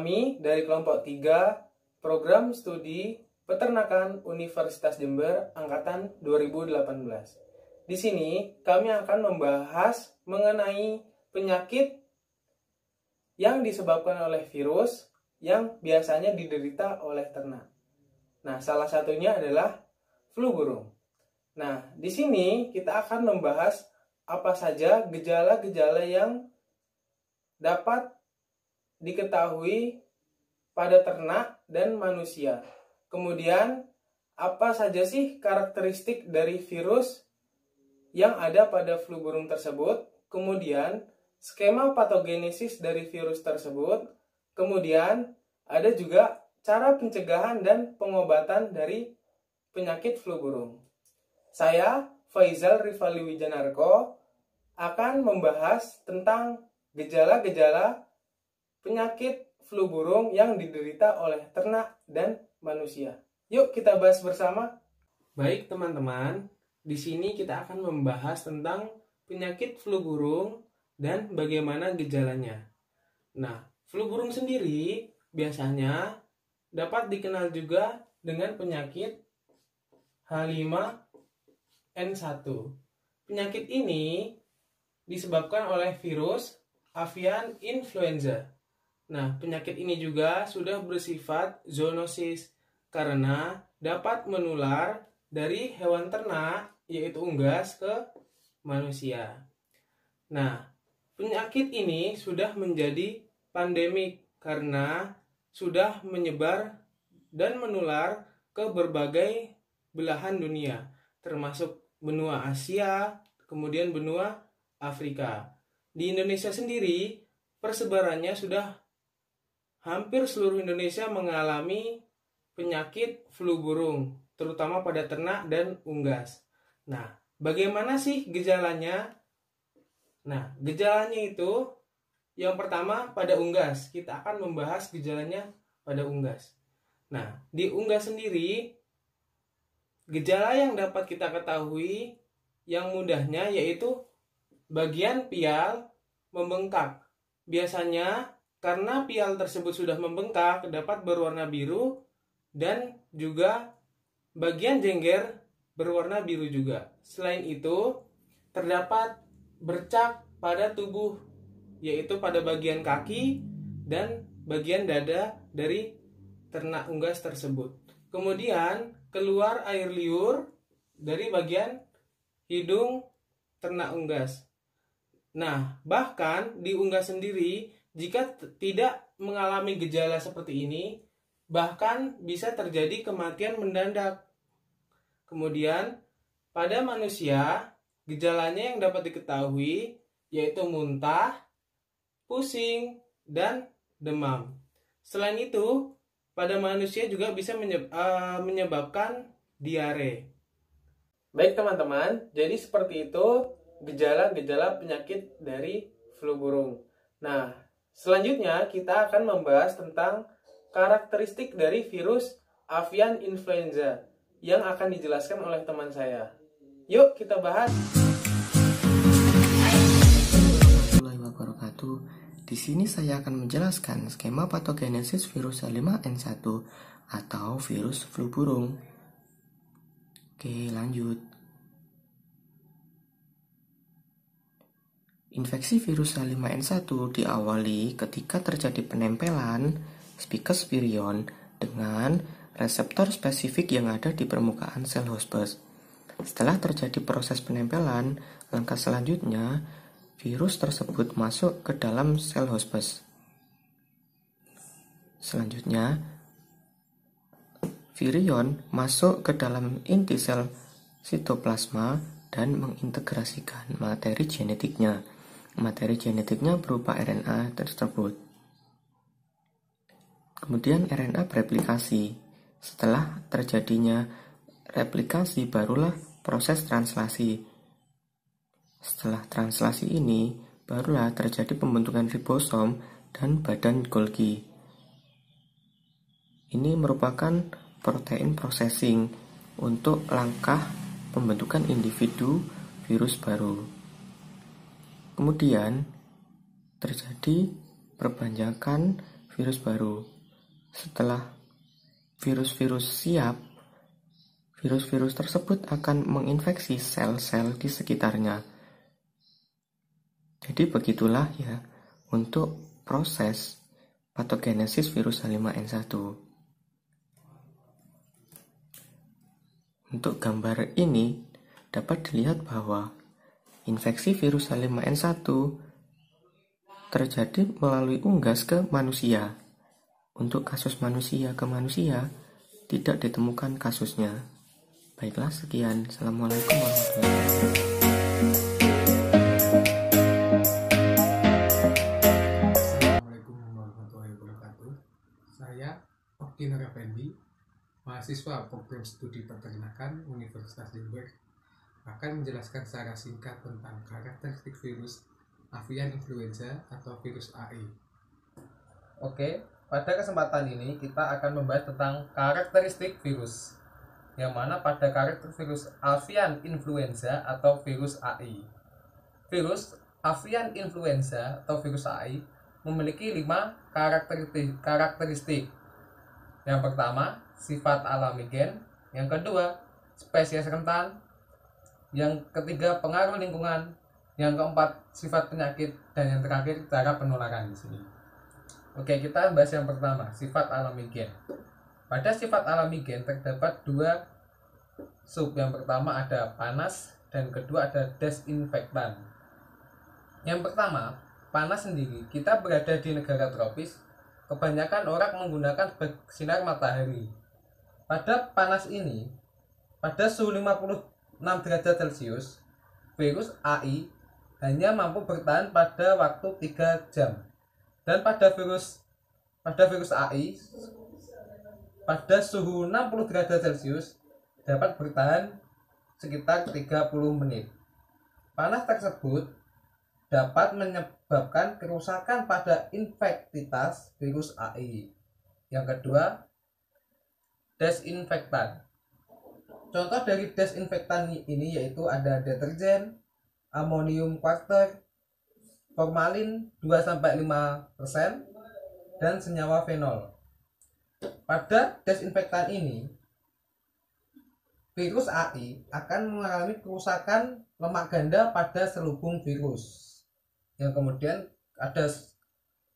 kami dari kelompok 3 Program Studi Peternakan Universitas Jember Angkatan 2018. Di sini kami akan membahas mengenai penyakit yang disebabkan oleh virus yang biasanya diderita oleh ternak. Nah, salah satunya adalah flu burung. Nah, di sini kita akan membahas apa saja gejala-gejala yang dapat diketahui pada ternak dan manusia. Kemudian, apa saja sih karakteristik dari virus yang ada pada flu burung tersebut? Kemudian, skema patogenesis dari virus tersebut. Kemudian, ada juga cara pencegahan dan pengobatan dari penyakit flu burung. Saya, Faizal Rifali Wijanarko, akan membahas tentang gejala-gejala penyakit flu burung yang diderita oleh ternak dan manusia. Yuk kita bahas bersama. Baik teman-teman, di sini kita akan membahas tentang penyakit flu burung dan bagaimana gejalanya. Nah, flu burung sendiri biasanya dapat dikenal juga dengan penyakit H5N1. Penyakit ini disebabkan oleh virus avian influenza. Nah, penyakit ini juga sudah bersifat zoonosis karena dapat menular dari hewan ternak, yaitu unggas, ke manusia. Nah, penyakit ini sudah menjadi pandemik karena sudah menyebar dan menular ke berbagai belahan dunia, termasuk benua Asia, kemudian benua Afrika. Di Indonesia sendiri, persebarannya sudah hampir seluruh Indonesia mengalami penyakit flu burung, terutama pada ternak dan unggas. Nah, bagaimana sih gejalanya? Nah, gejalanya itu yang pertama pada unggas. Kita akan membahas gejalanya pada unggas. Nah, di unggas sendiri, gejala yang dapat kita ketahui yang mudahnya yaitu bagian pial membengkak. Biasanya karena pial tersebut sudah membengkak dapat berwarna biru dan juga bagian jengger berwarna biru juga. Selain itu, terdapat bercak pada tubuh yaitu pada bagian kaki dan bagian dada dari ternak unggas tersebut. Kemudian keluar air liur dari bagian hidung ternak unggas. Nah, bahkan di unggas sendiri, jika tidak mengalami gejala seperti ini, bahkan bisa terjadi kematian mendadak. Kemudian, pada manusia, gejalanya yang dapat diketahui yaitu muntah, pusing, dan demam. Selain itu, pada manusia juga bisa menyebabkan diare. Baik teman-teman, jadi seperti itu gejala-gejala penyakit dari flu burung. Nah, selanjutnya kita akan membahas tentang karakteristik dari virus avian influenza yang akan dijelaskan oleh teman saya. Yuk kita bahas. Warahmatullahi wabarakatuh. Di sini saya akan menjelaskan skema patogenesis virus H5N1 atau virus flu burung. Oke, lanjut. Infeksi virus H5N1 diawali ketika terjadi penempelan Spikes virion dengan reseptor spesifik yang ada di permukaan sel hospes. Setelah terjadi proses penempelan, langkah selanjutnya virus tersebut masuk ke dalam sel hospes. Selanjutnya, virion masuk ke dalam inti sel sitoplasma dan mengintegrasikan materi genetiknya. Materi genetiknya berupa RNA tersebut. Kemudian RNA bereplikasi. Setelah terjadinya replikasi barulah proses translasi. Setelah translasi ini, barulah terjadi pembentukan ribosom dan badan Golgi. Ini merupakan protein processing untuk langkah pembentukan individu virus baru. Kemudian, terjadi perbanyakan virus baru. Setelah virus-virus siap, virus-virus tersebut akan menginfeksi sel-sel di sekitarnya. Jadi begitulah ya untuk proses patogenesis virus H5N1. Untuk gambar ini dapat dilihat bahwa infeksi virus H5N1 terjadi melalui unggas ke manusia. Untuk kasus manusia ke manusia tidak ditemukan kasusnya. Baiklah, sekian. Assalamualaikum warahmatullahi wabarakatuh. Assalamualaikum warahmatullahi wabarakatuh. Saya Oki Nur Effendi, mahasiswa program studi peternakan Universitas Jember, akan menjelaskan secara singkat tentang karakteristik virus avian influenza atau virus AI. Oke, pada kesempatan ini kita akan membahas tentang karakteristik virus, yang mana pada karakter virus avian influenza atau virus AI. Virus avian influenza atau virus AI memiliki 5 karakteristik. Yang pertama, sifat alami gen. Yang kedua, spesies rentan. Yang ketiga, pengaruh lingkungan. Yang keempat, sifat penyakit. Dan yang terakhir, cara penularan di sini. Oke, kita bahas yang pertama, sifat alami gen. Pada sifat alami gen terdapat 2 sub. Yang pertama ada panas dan kedua ada desinfektan. Yang pertama, panas sendiri. Kita berada di negara tropis, kebanyakan orang menggunakan sinar matahari. Pada panas ini, pada suhu 56 derajat Celcius, virus AI hanya mampu bertahan pada waktu 3 jam. Dan pada virus AI pada suhu 60 derajat Celcius dapat bertahan sekitar 30 menit. Panas tersebut dapat menyebabkan kerusakan pada infektivitas virus AI. Yang kedua, desinfektan. Contoh dari desinfektan ini yaitu ada deterjen, amonium quarter, formalin 2-5%, dan senyawa fenol. Pada desinfektan ini, virus AI akan mengalami kerusakan lemak ganda pada selubung virus. Yang kemudian ada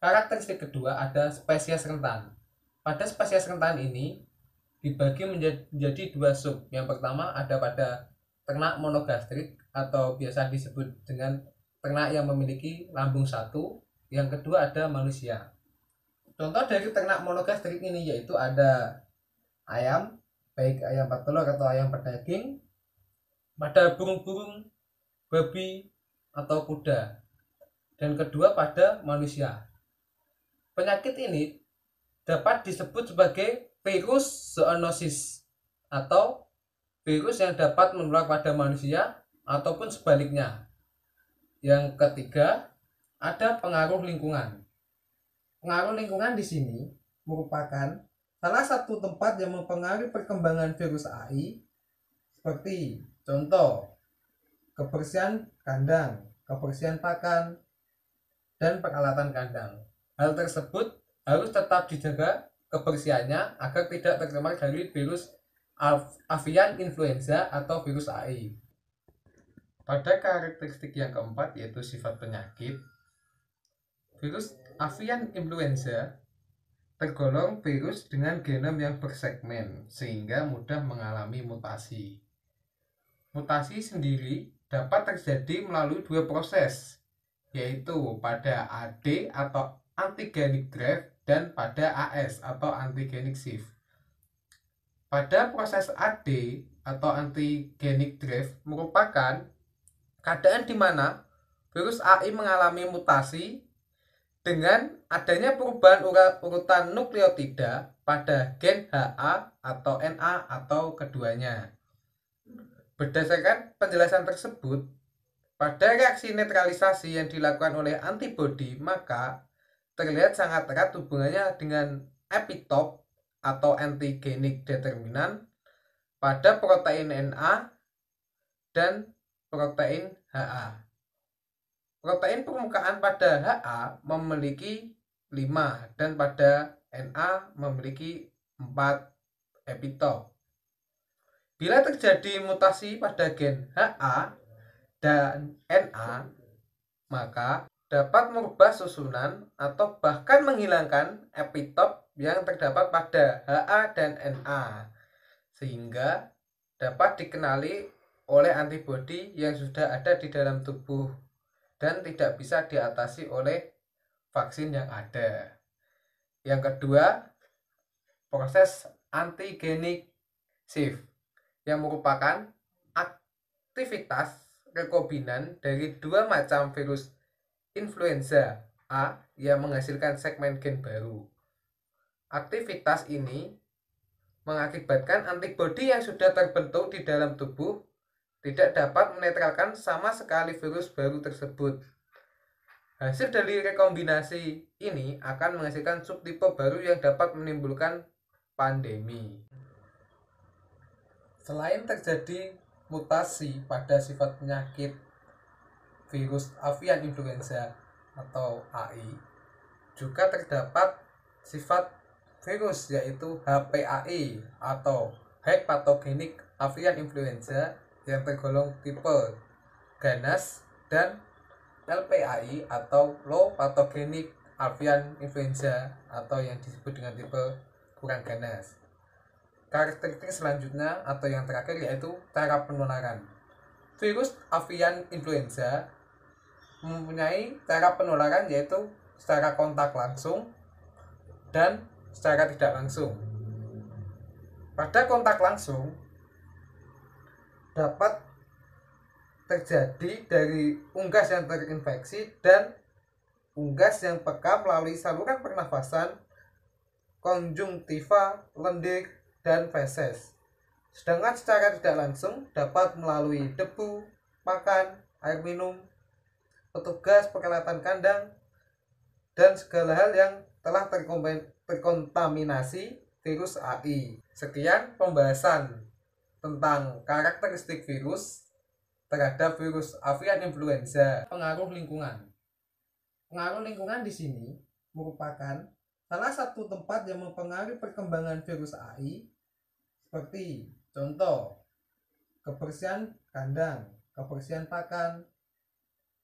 karakteristik kedua, ada spesies rentan. Pada spesies rentan ini dibagi menjadi 2 sub. Yang pertama ada pada ternak monogastrik atau biasa disebut dengan ternak yang memiliki lambung 1. Yang kedua ada manusia. Contoh dari ternak monogastrik ini yaitu ada ayam, baik ayam petelur atau ayam pedaging, pada burung-burung, babi, atau kuda. Dan kedua pada manusia. Penyakit ini dapat disebut sebagai virus zoonosis atau virus yang dapat menular pada manusia ataupun sebaliknya. Yang ketiga, ada pengaruh lingkungan. Pengaruh lingkungan di sini merupakan salah satu tempat yang mempengaruhi perkembangan virus AI, seperti contoh kebersihan kandang, kebersihan pakan, dan peralatan kandang. Hal tersebut harus tetap dijaga kebersihannya agar tidak tercemar dari virus avian influenza atau virus AI. Pada karakteristik yang keempat yaitu sifat penyakit, virus avian influenza tergolong virus dengan genom yang bersegmen sehingga mudah mengalami mutasi. Mutasi sendiri dapat terjadi melalui 2 proses, yaitu pada AD atau antigenic drive dan pada AS atau antigenic shift. Pada proses AD atau antigenic drive merupakan keadaan di mana virus AI mengalami mutasi dengan adanya perubahan urutan nukleotida pada gen HA atau NA atau keduanya. Berdasarkan penjelasan tersebut, pada reaksi netralisasi yang dilakukan oleh antibodi, maka terlihat sangat erat hubungannya dengan epitop atau antigenic determinan pada protein NA dan protein HA. Protein permukaan pada HA memiliki 5 dan pada Na memiliki 4 epitop. Bila terjadi mutasi pada gen Ha dan Na, maka dapat merubah susunan atau bahkan menghilangkan epitop yang terdapat pada Ha dan Na, sehingga dapat dikenali oleh antibodi yang sudah ada di dalam tubuh dan tidak bisa diatasi oleh vaksin yang ada. Yang kedua, proses antigenik shift yang merupakan aktivitas rekombinan dari dua macam virus influenza A yang menghasilkan segmen gen baru. Aktivitas ini mengakibatkan antibodi yang sudah terbentuk di dalam tubuh tidak dapat menetralkan sama sekali virus baru tersebut. Hasil dari rekombinasi ini akan menghasilkan subtipe baru yang dapat menimbulkan pandemi. Selain terjadi mutasi pada sifat penyakit virus avian influenza atau AI, juga terdapat sifat virus yaitu HPAI atau High Pathogenic Avian Influenza yang tergolong tipe ganas dan LPAI atau Low Pathogenic Avian Influenza atau yang disebut dengan tipe kurang ganas. Karakteristik selanjutnya atau yang terakhir yaitu cara penularan. Virus avian influenza mempunyai cara penularan yaitu secara kontak langsung dan secara tidak langsung. Pada kontak langsung dapat terjadi dari unggas yang terinfeksi dan unggas yang peka melalui saluran pernafasan, konjungtiva, lendir, dan feses. Sedangkan secara tidak langsung dapat melalui debu, makan, air minum, petugas peralatan kandang, dan segala hal yang telah terkontaminasi virus AI. Sekian pembahasan tentang karakteristik virus terhadap virus avian influenza. Pengaruh lingkungan. Pengaruh lingkungan di sini merupakan salah satu tempat yang mempengaruhi perkembangan virus AI, seperti contoh kebersihan kandang, kebersihan pakan,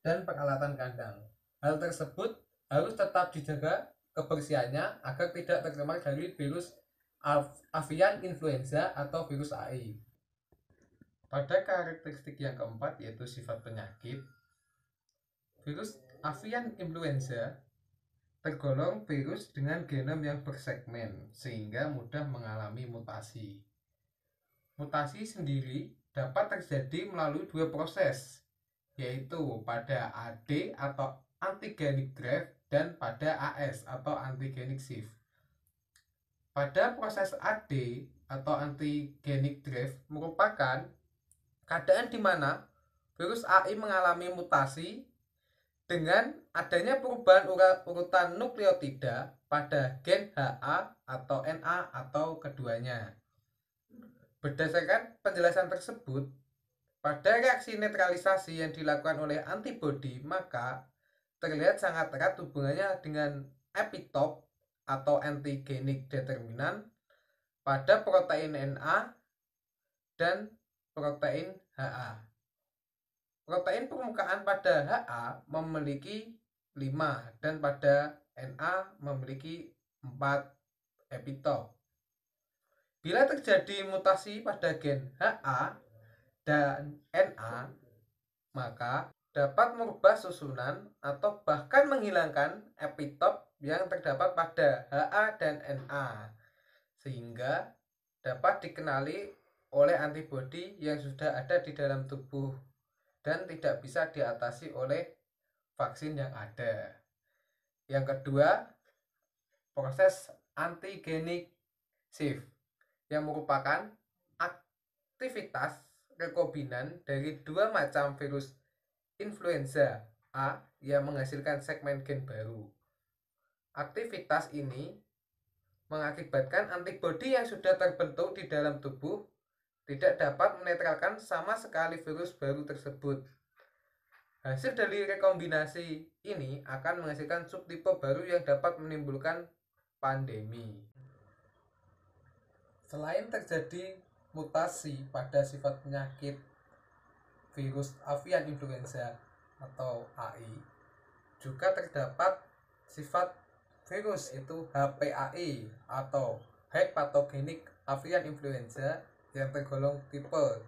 dan peralatan kandang. Hal tersebut harus tetap dijaga kebersihannya agar tidak tercemar dari virus avian influenza atau virus AI. Pada karakteristik yang keempat yaitu sifat penyakit, virus avian influenza tergolong virus dengan genom yang bersegmen sehingga mudah mengalami mutasi. Mutasi sendiri dapat terjadi melalui dua proses, yaitu pada AD atau antigenic drive dan pada AS atau antigenic shift. Pada proses AD atau antigenic drive merupakan keadaan di mana virus AI mengalami mutasi dengan adanya perubahan urutan nukleotida pada gen HA atau NA atau keduanya. Berdasarkan penjelasan tersebut, pada reaksi netralisasi yang dilakukan oleh antibodi, maka terlihat sangat erat hubungannya dengan epitop atau antigenic determinan pada protein NA dan protein HA. Protein permukaan pada HA memiliki 5 dan pada Na memiliki 4 epitop. Bila terjadi mutasi pada gen HA dan Na, maka dapat merubah susunan atau bahkan menghilangkan epitop yang terdapat pada HA dan Na, sehingga dapat dikenali oleh antibodi yang sudah ada di dalam tubuh dan tidak bisa diatasi oleh vaksin yang ada. Yang kedua, proses antigenik shift yang merupakan aktivitas rekombinan dari dua macam virus influenza A yang menghasilkan segmen gen baru. Aktivitas ini mengakibatkan antibodi yang sudah terbentuk di dalam tubuh tidak dapat menetralkan sama sekali virus baru tersebut. Hasil dari rekombinasi ini akan menghasilkan subtipe baru yang dapat menimbulkan pandemi. Selain terjadi mutasi pada sifat penyakit virus avian influenza atau AI, juga terdapat sifat virus yaitu HPAI atau High Pathogenic Avian Influenza yang tergolong tipe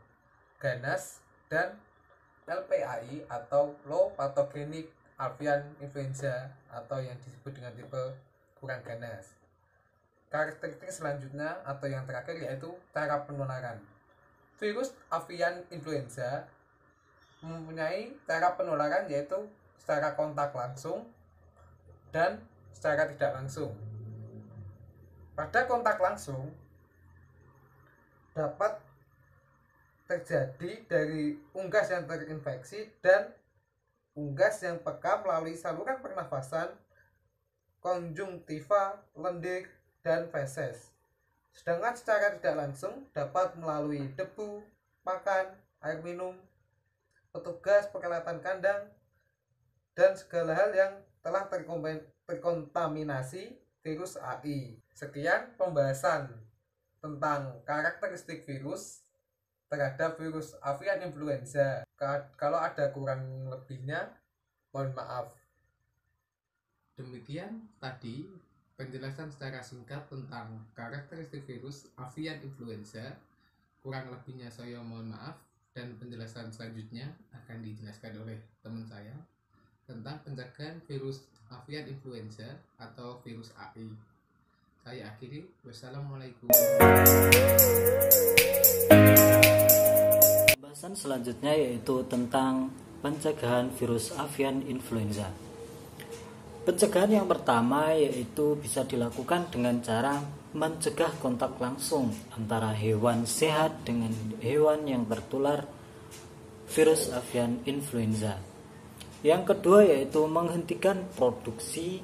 ganas dan LPAI atau Low Pathogenic Avian Influenza atau yang disebut dengan tipe kurang ganas. Karakteristik selanjutnya atau yang terakhir yaitu cara penularan. Virus avian influenza mempunyai cara penularan yaitu secara kontak langsung dan secara tidak langsung. Pada kontak langsung dapat terjadi dari unggas yang terinfeksi dan unggas yang peka melalui saluran pernafasan, konjungtiva, lendir, dan feses. Sedangkan secara tidak langsung dapat melalui debu, makan, air minum, petugas peralatan kandang, dan segala hal yang telah terkontaminasi virus AI. Sekian pembahasan tentang karakteristik virus terhadap virus avian influenza. Kalau ada kurang lebihnya, mohon maaf. Demikian tadi penjelasan secara singkat tentang karakteristik virus avian influenza. Kurang lebihnya saya mohon maaf, dan penjelasan selanjutnya akan dijelaskan oleh teman saya tentang pencegahan virus avian influenza atau virus AI. Saya akhiri. Wassalamualaikum. Pembahasan selanjutnya yaitu tentang pencegahan virus avian influenza. Pencegahan yang pertama yaitu bisa dilakukan dengan cara mencegah kontak langsung antara hewan sehat dengan hewan yang tertular virus avian influenza. Yang kedua yaitu menghentikan produksi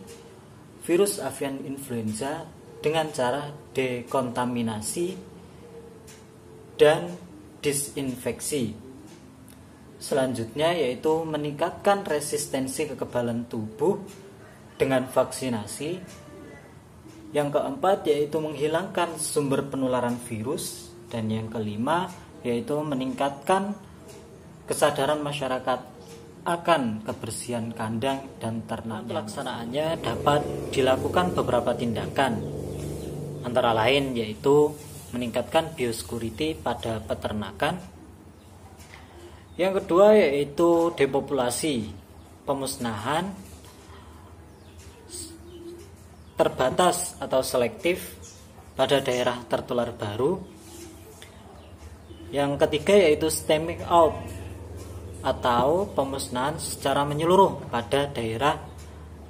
virus avian influenza dengan cara dekontaminasi dan disinfeksi. Selanjutnya yaitu meningkatkan resistensi kekebalan tubuh dengan vaksinasi. Yang keempat yaitu menghilangkan sumber penularan virus. Dan yang kelima yaitu meningkatkan kesadaran masyarakat akan kebersihan kandang dan ternak. Pelaksanaannya dapat dilakukan beberapa tindakan, antara lain yaitu meningkatkan biosecurity pada peternakan. Yang kedua yaitu depopulasi, pemusnahan terbatas atau selektif pada daerah tertular baru. Yang ketiga yaitu stemming out atau pemusnahan secara menyeluruh pada daerah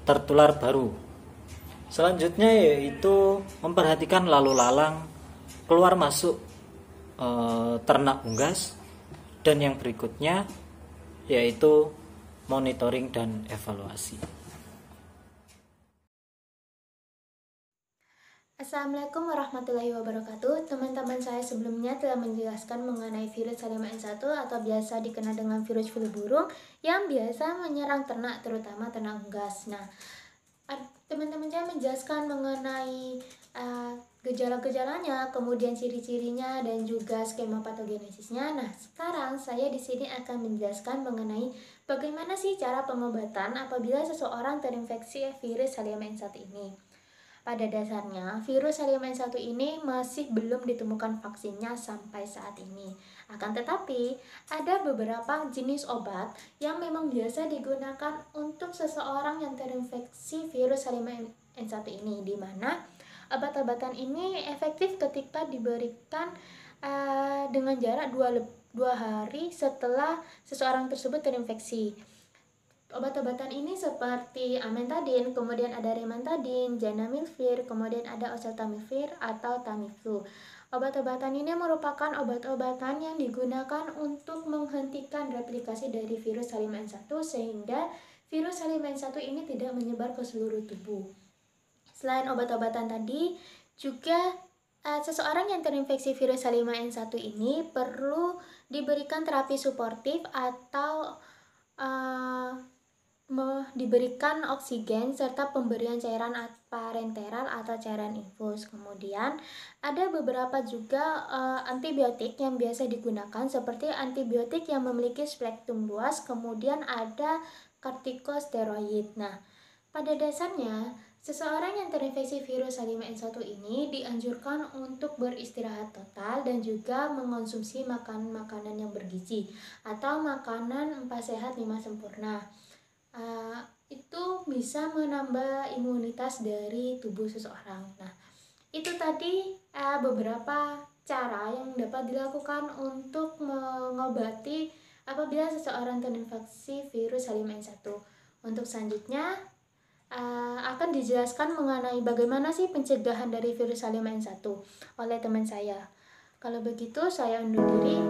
tertular baru. Selanjutnya yaitu memperhatikan lalu lalang keluar masuk ternak unggas. Dan yang berikutnya yaitu monitoring dan evaluasi. Assalamualaikum warahmatullahi wabarakatuh. Teman-teman saya sebelumnya telah menjelaskan mengenai virus H5N1 atau biasa dikenal dengan virus flu burung yang biasa menyerang ternak, terutama ternak unggas. Nah, teman-teman saya menjelaskan mengenai gejala-gejalanya, kemudian ciri-cirinya, dan juga skema patogenesisnya. Nah, sekarang saya di sini akan menjelaskan mengenai bagaimana sih cara pengobatan apabila seseorang terinfeksi virus H5N1 ini. Pada dasarnya, virus H5N1 ini masih belum ditemukan vaksinnya sampai saat ini. Akan tetapi, ada beberapa jenis obat yang memang biasa digunakan untuk seseorang yang terinfeksi virus H5N1 ini, di mana obat-obatan ini efektif ketika diberikan dengan jarak 2 hari setelah seseorang tersebut terinfeksi. Obat-obatan ini seperti amantadin, kemudian ada rimantadin, janamivir, kemudian ada oseltamivir atau Tamiflu. Obat-obatan ini merupakan obat-obatan yang digunakan untuk menghentikan replikasi dari virus H5N1 sehingga virus H5N1 ini tidak menyebar ke seluruh tubuh. Selain obat-obatan tadi, juga seseorang yang terinfeksi virus H5N1 ini perlu diberikan terapi suportif atau diberikan oksigen serta pemberian cairan parenteral atau cairan infus. Kemudian ada beberapa juga antibiotik yang biasa digunakan, seperti antibiotik yang memiliki spektrum luas. Kemudian ada kortikosteroid. Nah, pada dasarnya seseorang yang terinfeksi virus H5N1 ini dianjurkan untuk beristirahat total dan juga mengonsumsi makanan yang bergizi atau makanan 4 sehat 5 sempurna. Itu bisa menambah imunitas dari tubuh seseorang. Nah, itu tadi beberapa cara yang dapat dilakukan untuk mengobati apabila seseorang terinfeksi virus H5N1. Untuk selanjutnya akan dijelaskan mengenai bagaimana sih pencegahan dari virus H5N1 oleh teman saya. Kalau begitu saya undur diri.